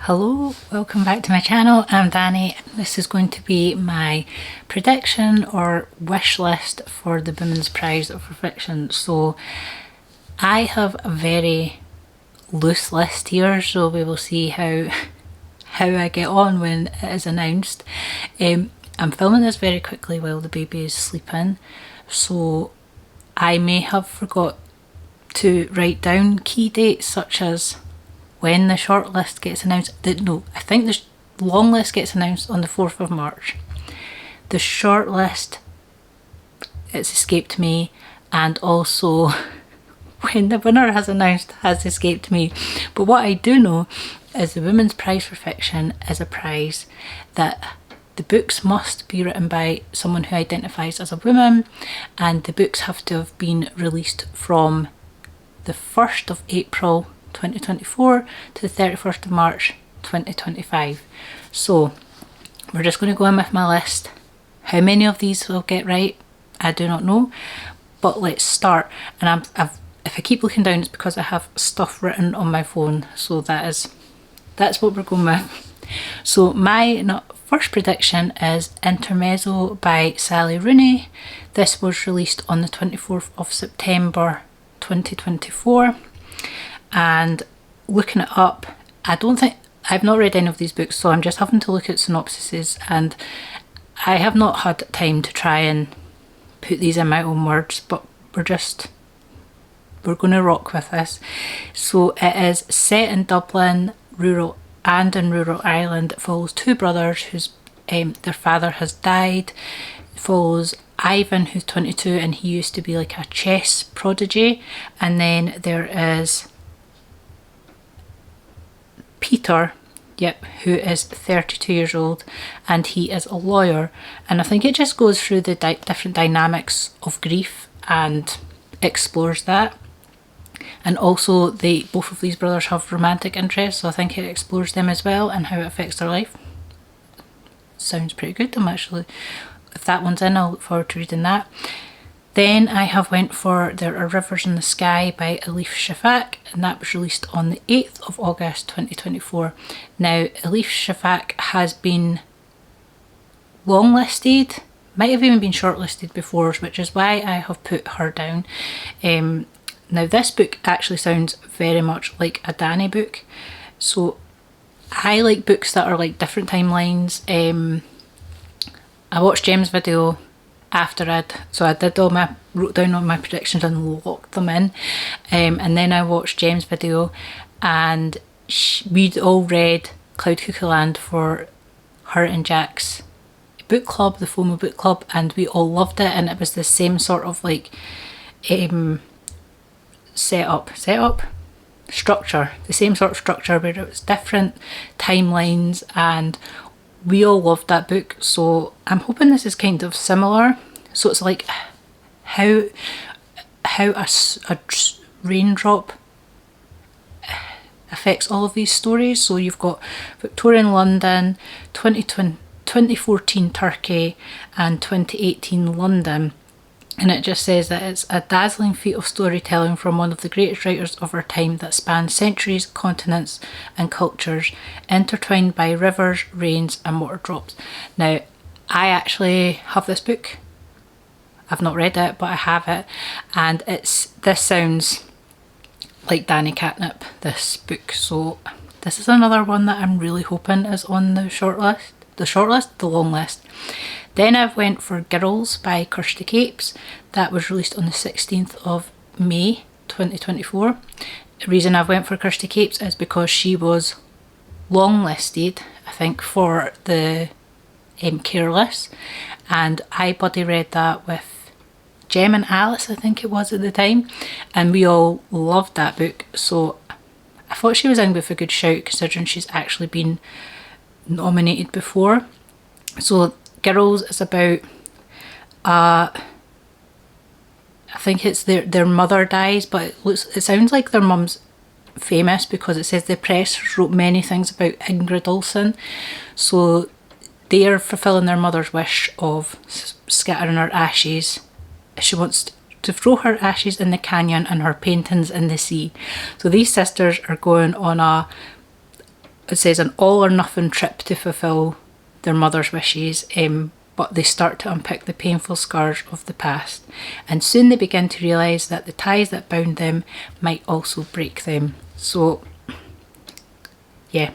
Hello, welcome back to my channel. I'm Danny. This is going to be my prediction or wish list for the Women's Prize for Fiction. So I have a very loose list here, so we will see how I get on when it is announced. I'm filming this very quickly while the baby is sleeping, so I may have forgot to write down key dates such as when the shortlist gets announced. I think the long list gets announced on the 4th of March. The shortlist, it's escaped me, and also when the winner has announced has escaped me. But what I do know is the Women's Prize for Fiction is a prize that the books must be written by someone who identifies as a woman, and the books have to have been released from the 1st of April 2024 to the 31st of March 2025. So we're just going to go in with my list. How many of these will get right, I do not know, but let's start. And if I keep looking down, it's because I have stuff written on my phone, so that's what we're going with. So my first prediction is Intermezzo by Sally Rooney. This was released on the 24th of September 2024. And looking it up, I've not read any of these books, so I'm just having to look at synopsises, and I have not had time to try and put these in my own words, but we're going to rock with this. So it is set in Dublin, rural Ireland. It follows two brothers whose their father has died. It follows Ivan, who's 22, and he used to be like a chess prodigy. And then there is Peter, who is 32 years old, and he is a lawyer. And I think it just goes through the different dynamics of grief and explores that. And also both of these brothers have romantic interests, so I think it explores them as well and how it affects their life. Sounds pretty good. If that one's in, I'll look forward to reading that. Then I have went for There Are Rivers in the Sky by Elif Shafak, and that was released on the 8th of August 2024. Now, Elif Shafak has been longlisted, might have even been shortlisted before, which is why I have put her down. Now, this book actually sounds very much like a Danny book, so I like books that are like different timelines. I watched Jem's video after I wrote down all my predictions and locked them in, and then I watched Jem's video, and we'd all read Cloud Cuckoo Land for her and Jack's book club, the FOMO book club, and we all loved it, and it was the same sort of like structure, the same sort of structure where it was different timelines, and we all loved that book. So I'm hoping this is kind of similar. So it's like how a raindrop affects all of these stories. So you've got Victorian London, 2014 Turkey, and 2018 London. And it just says that it's a dazzling feat of storytelling from one of the greatest writers of our time that spans centuries, continents and cultures, intertwined by rivers, rains and water drops. Now, I actually have this book. I've not read it, but I have it. And this sounds like Danny Catnip, this book. So this is another one that I'm really hoping is on the the long list. Then I've went for Girls by Kirsty Capes. That was released on the 16th of May 2024. The reason I've went for Kirsty Capes is because she was longlisted, I think, for the Careless, and I buddy read that with Jem and Alice, I think it was at the time, and we all loved that book. So I thought she was in with a good shout, considering she's actually been nominated before. So Girls is about I think it's their mother dies, but it sounds like their mum's famous because it says the press wrote many things about Ingrid Olsen. So they are fulfilling their mother's wish of scattering her ashes. She wants to throw her ashes in the canyon and her paintings in the sea. So these sisters are going on a it says an all or nothing trip to fulfill their mother's wishes, but they start to unpick the painful scars of the past, and soon they begin to realise that the ties that bound them might also break them. So yeah,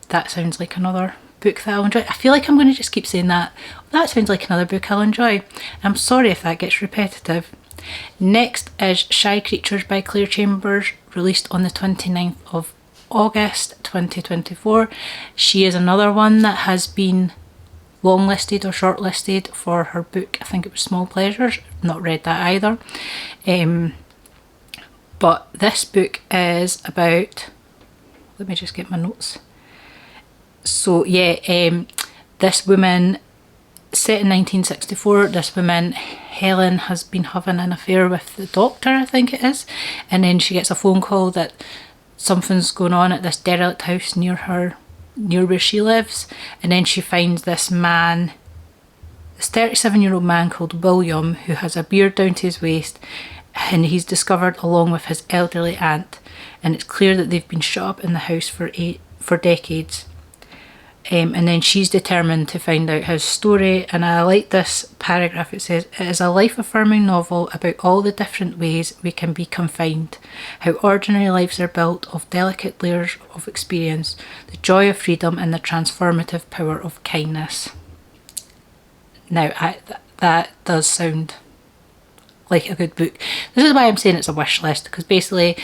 that sounds like another book that I'll enjoy. I feel like I'm going to just keep saying that. That sounds like another book I'll enjoy. I'm sorry if that gets repetitive. Next is Shy Creatures by Claire Chambers, released on the 29th of August 2024. She is another one that has been longlisted or shortlisted for her book, I think it was Small Pleasures. Not read that either. But this book is about, let me just get my notes. So yeah, this woman, set in 1964, this woman, Helen, has been having an affair with the doctor, I think it is, and then she gets a phone call that something's going on at this derelict house near where she lives, and then she finds this man, this 37-year-old man called William, who has a beard down to his waist, and he's discovered along with his elderly aunt, and it's clear that they've been shut up in the house for decades. And then she's determined to find out his story, and I like this paragraph. It says, "It is a life-affirming novel about all the different ways we can be confined, how ordinary lives are built of delicate layers of experience, the joy of freedom and the transformative power of kindness." Now, that does sound like a good book. This is why I'm saying it's a wish list, because basically,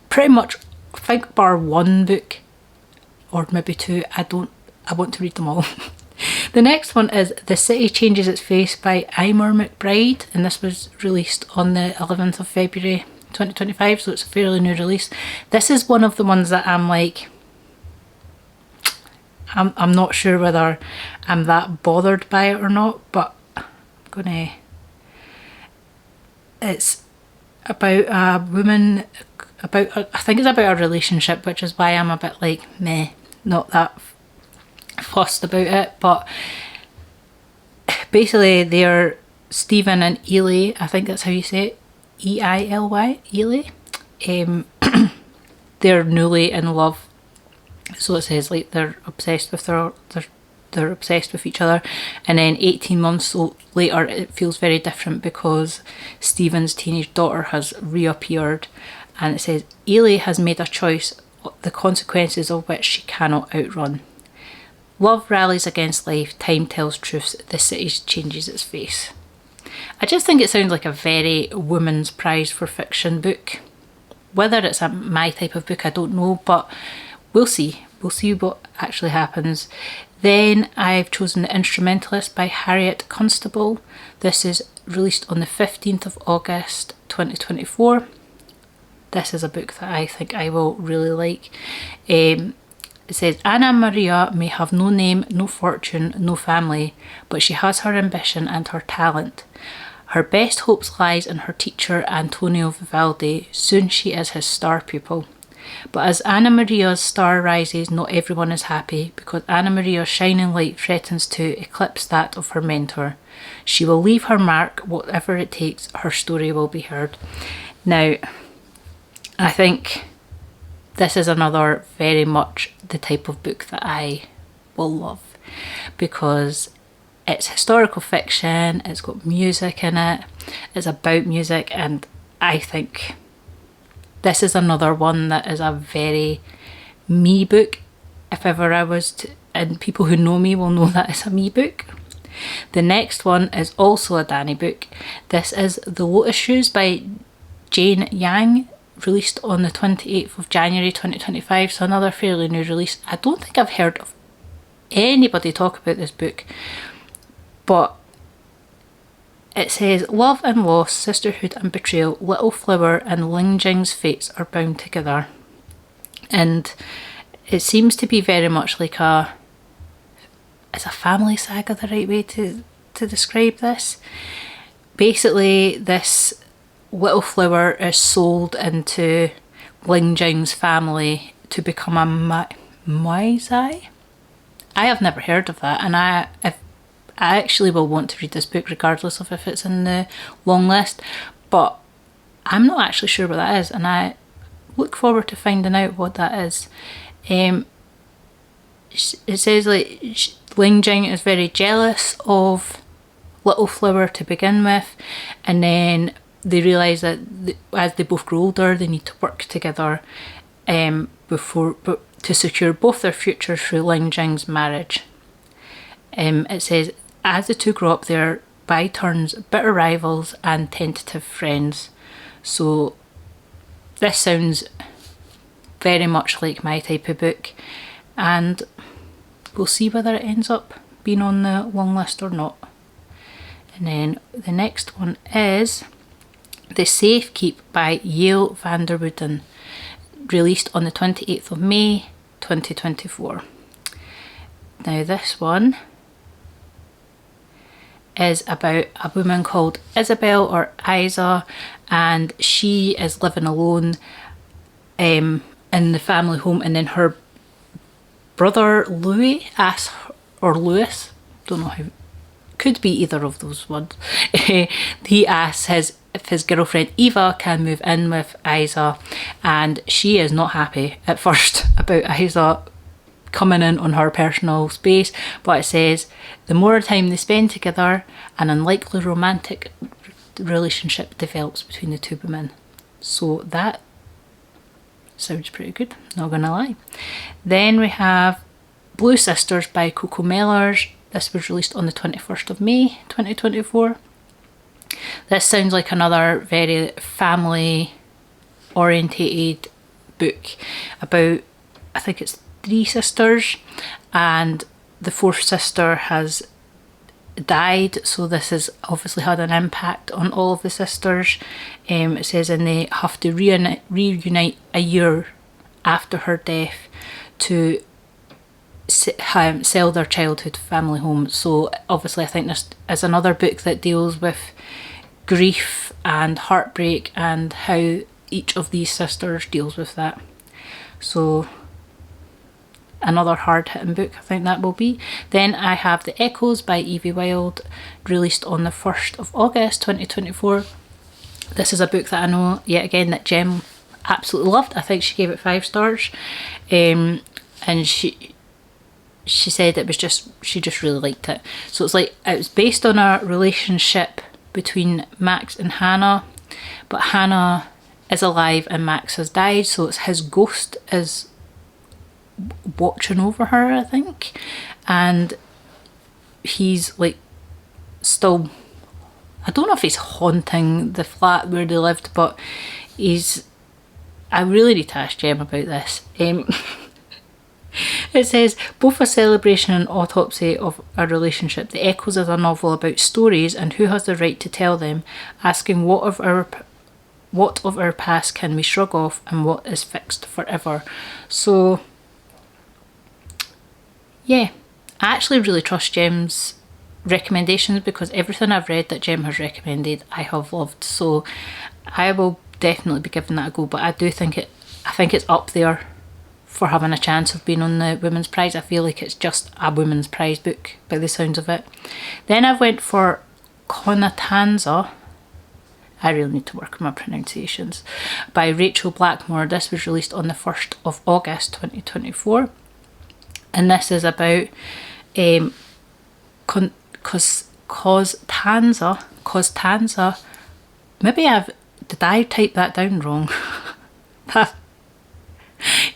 pretty much, I think bar one book, or maybe two, I want to read them all. The next one is The City Changes Its Face by Eimor McBride, and this was released on the 11th of February 2025, so it's a fairly new release. This is one of the ones that I'm like, I'm not sure whether I'm that bothered by it or not, but I'm gonna, it's about a woman, I think it's about a relationship, which is why I'm a bit like, meh, not that fussed about it. But basically they're Stephen and Ely, I think that's how you say it, E-I-L-Y, Ely. They're newly in love, so it says like they're obsessed with they're obsessed with each other, and then 18 months later it feels very different because Stephen's teenage daughter has reappeared, and it says Ely has made a choice, the consequences of which she cannot outrun. Love rallies against life, time tells truths, the city changes its face. I just think it sounds like a very woman's prize for fiction book. Whether it's my type of book, I don't know, but we'll see. We'll see what actually happens. Then I've chosen The Instrumentalist by Harriet Constable. This is released on the 15th of August 2024. This is a book that I think I will really like. It says, Anna Maria may have no name, no fortune, no family, but she has her ambition and her talent. Her best hopes lies in her teacher Antonio Vivaldi. Soon she is his star pupil. But as Anna Maria's star rises, not everyone is happy, because Anna Maria's shining light threatens to eclipse that of her mentor. She will leave her mark, whatever it takes, her story will be heard. Now, I think this is another very much the type of book that I will love, because it's historical fiction, it's got music in it, it's about music, and I think this is another one that is a very me book, if ever I was to, and people who know me will know that it's a me book. The next one is also a Danny book. This is The Lotus Shoes by Jane Yang, released on the 28th of January 2025, so another fairly new release. I don't think I've heard of anybody talk about this book, but it says, love and loss, sisterhood and betrayal, Little Flower and Ling Jing's fates are bound together. And it seems to be very much like is a family saga the right way to describe this? Basically, this Little Flower is sold into Ling Jing's family to become a Muay Thai. I have never heard of that, and I actually will want to read this book regardless of if it's in the long list, but I'm not actually sure what that is, and I look forward to finding out what that is. it says like Ling Jing is very jealous of Little Flower to begin with, and then they realise that as they both grow older, they need to work together to secure both their futures through Ling Jing's marriage. It says, as the two grow up, they're by turns bitter rivals and tentative friends. So this sounds very much like my type of book, and we'll see whether it ends up being on the long list or not. And then the next one is The Safekeep by Yale Vanderwooden, released on the 28th of May 2024. Now this one is about a woman called Isabel or Isa, and she is living alone in the family home, and then her brother Louis asks her, or Lewis, don't know how, could be either of those ones, he asks if his girlfriend Eva can move in with Isa, and she is not happy at first about Isa coming in on her personal space, but it says the more time they spend together, an unlikely romantic relationship develops between the two women. So that sounds pretty good, not gonna lie. Then we have Blue Sisters by Coco Mellors. This was released on the 21st of May 2024. This sounds like another very family orientated book about, I think it's 3 sisters, and the 4th sister has died, so this has obviously had an impact on all of the sisters. It says, and they have to reunite a year after her death to sell their childhood family home. So obviously I think this is another book that deals with grief and heartbreak and how each of these sisters deals with that. So another hard-hitting book, I think that will be. Then I have The Echoes by Evie Wyld, released on the 1st of August 2024. This is a book that I know, yet again, that Jem absolutely loved. I think she gave it 5 stars. And she said it was just, she just really liked it. So it's like, it was based on a relationship between Max and Hannah, but Hannah is alive and Max has died, so it's his ghost is watching over her, I think, and he's like still, I don't know if he's haunting the flat where they lived, but I really need to ask Jem about this. It says, both a celebration and autopsy of a relationship, The Echoes is a novel about stories and who has the right to tell them, asking what of our past can we shrug off and what is fixed forever. So yeah, I actually really trust Jem's recommendations, because everything I've read that Jem has recommended I have loved, so I will definitely be giving that a go. But I think it's up there for having a chance of being on the Women's Prize. I feel like it's just a Women's Prize book by the sounds of it. Then I went for Conatanza, I really need to work on my pronunciations, by Rachel Blackmore. This was released on the 1st of August 2024. And this is about Costanza. Maybe did I type that down wrong?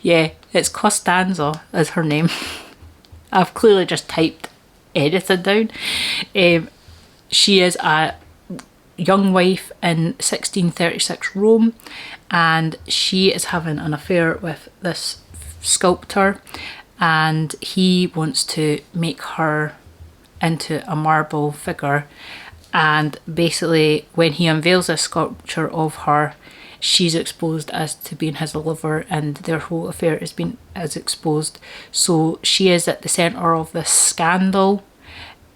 Yeah, it's Costanza as her name. I've clearly just typed anything down. She is a young wife in 1636 Rome, and she is having an affair with this sculptor, and he wants to make her into a marble figure. And basically when he unveils a sculpture of her, she's exposed as to being his lover, and their whole affair is exposed. So she is at the centre of this scandal,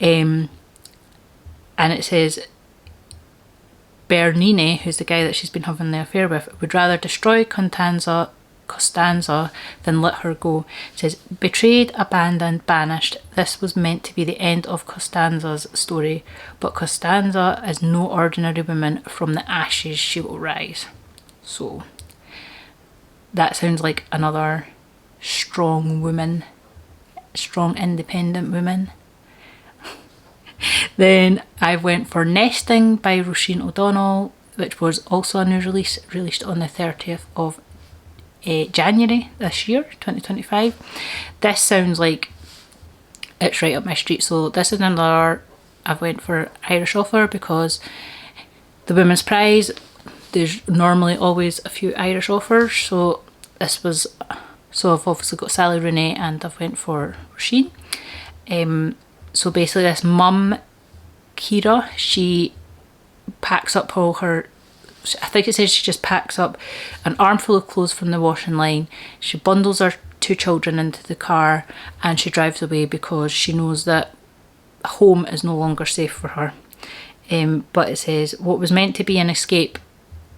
and it says Bernini, who's the guy that she's been having the affair with, would rather destroy Costanza than let her go. It says, betrayed, abandoned, banished. This was meant to be the end of Costanza's story, but Costanza is no ordinary woman. From the ashes she will rise. So that sounds like another strong woman strong independent woman. Then I went for Nesting by Roisin O'Donnell, which was also a new release, released on the 30th of January this year, 2025. This sounds like it's right up my street, so this is another, I went for Irish author because the Women's Prize, there's normally always a few Irish authors, so this was, so I've obviously got Sally Rooney and I've went for Roisin. So basically this mum, Kira, she packs up all her, I think it says she just packs up an armful of clothes from the washing line. She bundles her 2 children into the car and she drives away because she knows that home is no longer safe for her. But it says, what was meant to be an escape,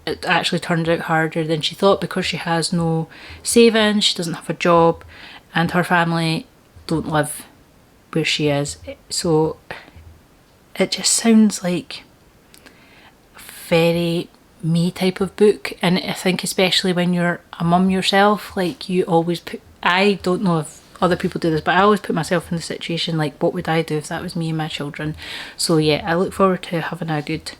it actually turned out harder than she thought because she has no savings, she doesn't have a job, and her family don't live where she is. So it just sounds like a very me type of book, and I think especially when you're a mum yourself, like you always put, I don't know if other people do this, but I always put myself in the situation like what would I do if that was me and my children. So yeah, I look forward to having a good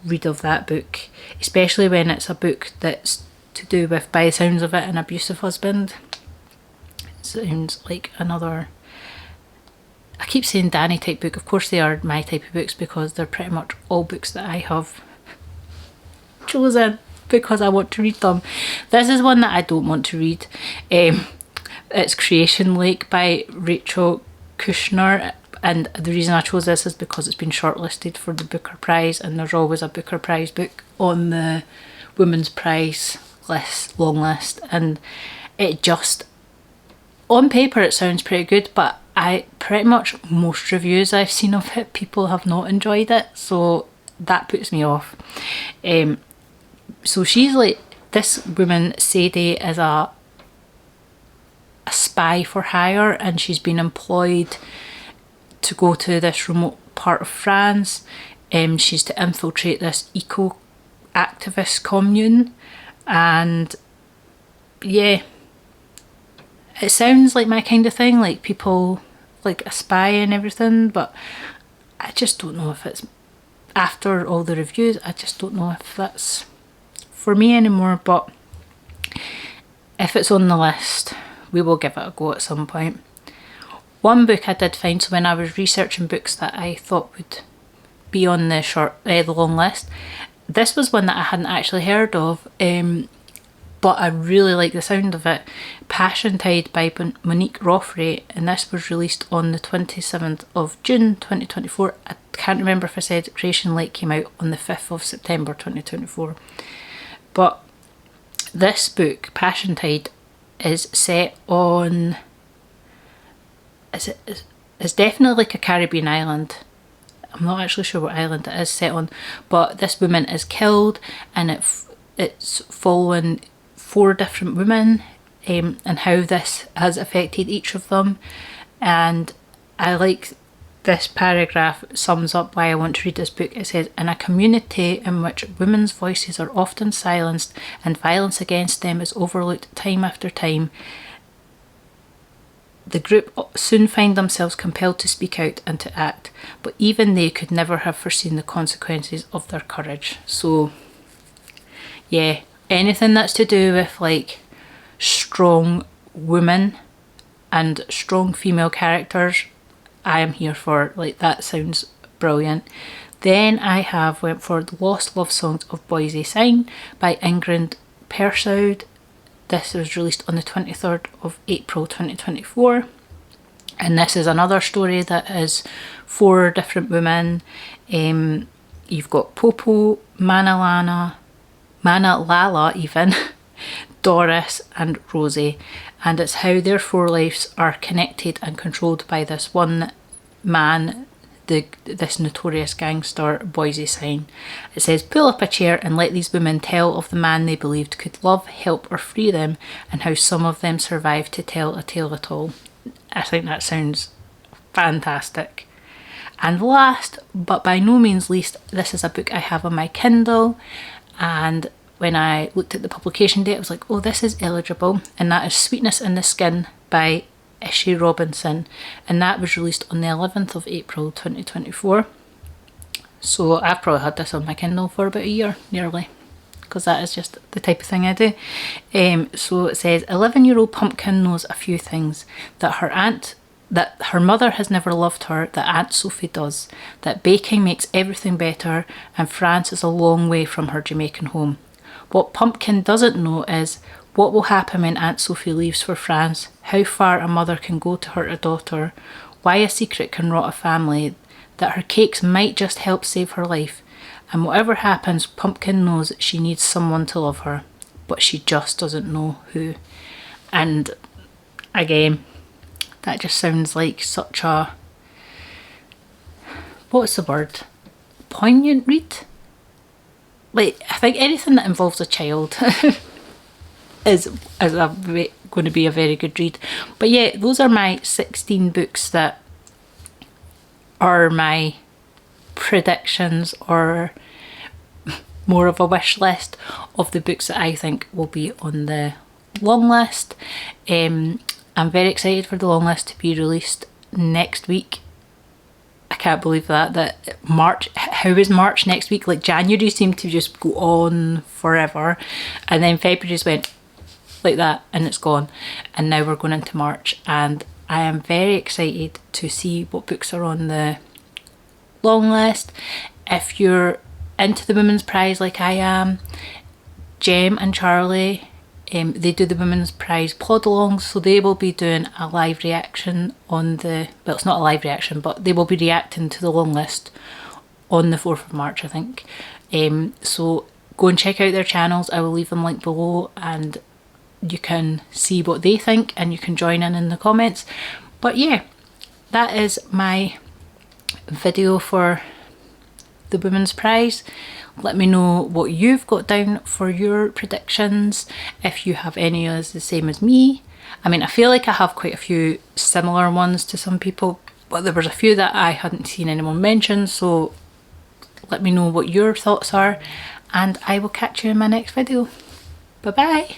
read of that book, especially when it's a book that's to do with, by the sounds of it, an abusive husband. It sounds like another, I keep saying Danny type book, of course they are my type of books because they're pretty much all books that I have chosen because I want to read them. This is one that I don't want to read. It's Creation Lake by Rachel Kushner, and the reason I chose this is because it's been shortlisted for the Booker Prize, and there's always a Booker Prize book on the Women's Prize list, long list, and it just, on paper it sounds pretty good, but I pretty much, most reviews I've seen of it, people have not enjoyed it, so that puts me off. So she's like, this woman, Sadie, is a spy for hire, and she's been employed to go to this remote part of France. She's to infiltrate this eco-activist commune, and yeah, it sounds like my kind of thing, like people like a spy and everything, but I just don't know if it's, after all the reviews, I just don't know if that's for me anymore. But if it's on the list, we will give it a go at some point. One book I did find, so when I was researching books that I thought would be on the the long list, this was one that I hadn't actually heard of, but I really like the sound of it. Passion Tide by Monique Roffrey, and this was released on the 27th of June 2024. I can't remember if I said Creation Lake came out on the 5th of September 2024. But this book, Passion Tide, is set on, it's definitely like a Caribbean island. I'm not actually sure what island it is set on, but this woman is killed, and it's following 4 different women, and how this has affected each of them. And I like this paragraph, sums up why I want to read this book. It says, in a community in which women's voices are often silenced and violence against them is overlooked time after time, the group soon find themselves compelled to speak out and to act, but even they could never have foreseen the consequences of their courage. So yeah, anything that's to do with like strong women and strong female characters, I am here for. Like, that sounds brilliant. Then I have went for The Lost Love Songs of Boise Sign by Ingrid Persaud. This was released on the 23rd of April 2024, and this is another story that is 4 different women. You've got Popo, Manalala even, Doris and Rosie, and it's how their 4 lives are connected and controlled by this one man, this notorious gangster, Boise Sign. It says, pull up a chair and let these women tell of the man they believed could love, help or free them, and how some of them survived to tell a tale at all. I think that sounds fantastic. And last, but by no means least, this is a book I have on my Kindle, and when I looked at the publication date, I was like, oh, this is eligible, and that is Sweetness in the Skin by Ishii Robinson, and that was released on the 11th of April 2024. So I've probably had this on my Kindle for about a year nearly, because that is just the type of thing I do. So it says, 11-year-old Pumpkin knows a few things: that her mother has never loved her, that Aunt Sophie does, that baking makes everything better, and France is a long way from her Jamaican home. What Pumpkin doesn't know is what will happen when Aunt Sophie leaves for France, how far a mother can go to hurt a daughter, why a secret can rot a family, that her cakes might just help save her life, and whatever happens, Pumpkin knows she needs someone to love her, but she just doesn't know who. And again, that just sounds like such a, what's the word? Poignant read? Like, I think anything that involves a child is going to be a very good read. But yeah, those are my 16 books that are my predictions, or more of a wish list of the books that I think will be on the long list. I'm very excited for the long list to be released next week. I can't believe that March, how is March next week? Like, January seemed to just go on forever, and then February just went like that and it's gone, and now we're going into March, and I am very excited to see what books are on the long list. If you're into the Women's Prize like I am, Jem and Charlie, they do the Women's Prize plod-alongs, so they will be doing a live reaction on the, well, it's not a live reaction, but they will be reacting to the long list on the 4th of March, I think. So go and check out their channels. I will leave them linked below, and you can see what they think, and you can join in the comments. But yeah, that is my video for the Women's Prize. Let me know what you've got down for your predictions, if you have any as the same as me. I mean, I feel like I have quite a few similar ones to some people, but there was a few that I hadn't seen anyone mention, so let me know what your thoughts are, and I will catch you in my next video. Bye bye!